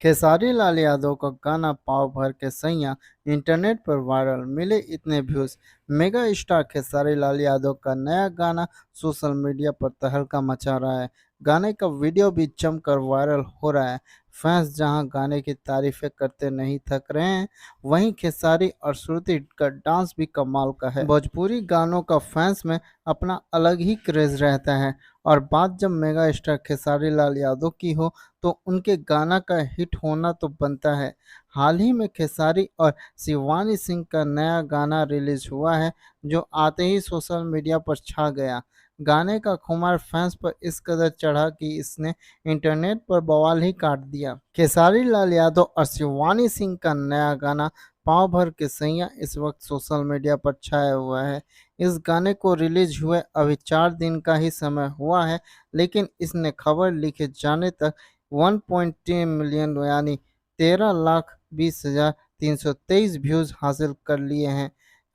खेसारी लाल यादव का गाना पाव भर के सैयां इंटरनेट पर वायरल, मिले इतने views. Mega star Khesari Lal Yadav का नया गाना सोशल मीडिया पर तहलका मचा रहा है। गाने का वीडियो भी जमकर वायरल हो रहा है। फैंस जहां गाने की तारीफें करते नहीं थक रहे हैं, वहीं खेसारी और श्रुति का डांस भी कमाल का है। भोजपुरी गानों का फैंस में अपना अलग ही क्रेज रहता है, और बात जब मेगा स्टार खेसारी लाल यादव की हो तो उनके गाना का हिट होना तो बनता है। हाल ही में खेसारी और शिवानी सिंह का नया गाना रिलीज हुआ है, जो आते ही सोशल मीडिया पर छा गया। गाने का खुमार फैंस पर इस कदर चढ़ा कि इसने इंटरनेट पर बवाल ही काट दिया। खेसारी लाल यादव और शिवानी सिंह का नया गाना पाँव भर के सैयां इस वक्त सोशल मीडिया पर छाया हुआ है। इस गाने को रिलीज हुए अभी 4 दिन का ही समय हुआ है, लेकिन इसने खबर लिखे जाने तक 1.3 मिलियन यानी 13,20,323 व्यूज हासिल कर लिए हैं।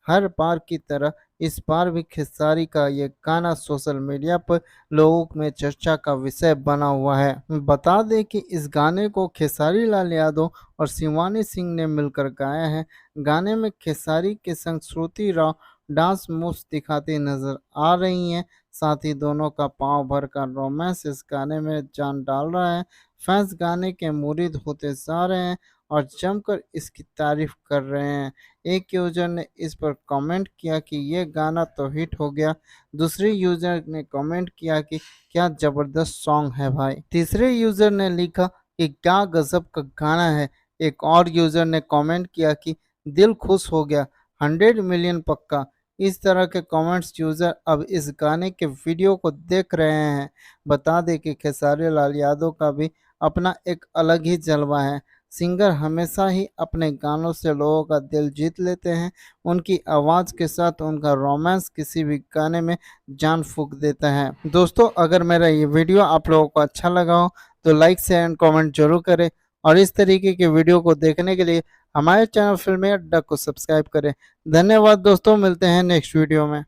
हर बार की तरह इस बार भी खेसारी का ये गाना सोशल मीडिया पर लोगों में चर्चा का विषय बना हुआ है। बता दें कि इस गाने को खेसारी लाल यादव और शिवानी सिंह ने मिलकर गाया है। गाने में खेसारी के संग श्रुति राव डांस मूव्स दिखाती नजर आ रही हैं। साथ ही दोनों का पांव भर का रोमांस इस गाने में जान डाल रहा है। फैंस गाने के मुरीद होते जा रहे हैं और जमकर इसकी तारीफ कर रहे हैं। एक यूजर ने इस पर कमेंट किया कि यह गाना तो हिट हो गया। दूसरे यूजर ने कमेंट किया कि क्या जबरदस्त सॉन्ग है भाई। तीसरे यूजर ने लिखा कि क्या गजब का गाना है। एक और यूजर ने कमेंट किया कि दिल खुश हो गया, 100 मिलियन पक्का। इस तरह के कमेंट्स यूजर अब इस गाने के वीडियो को देख रहे हैं। बता दें कि खेसारी लाल यादव का भी अपना एक अलग ही जलवा है। सिंगर हमेशा ही अपने गानों से लोगों का दिल जीत लेते हैं। उनकी आवाज़ के साथ उनका रोमांस किसी भी गाने में जान फूंक देता है। दोस्तों, अगर मेरा ये वीडियो आप लोगों को अच्छा लगा हो तो लाइक शेयर एंड कमेंट जरूर करें, और इस तरीके के वीडियो को देखने के लिए हमारे चैनल फिल्मी अड्डा को सब्सक्राइब करें। धन्यवाद दोस्तों, मिलते हैं नेक्स्ट वीडियो में।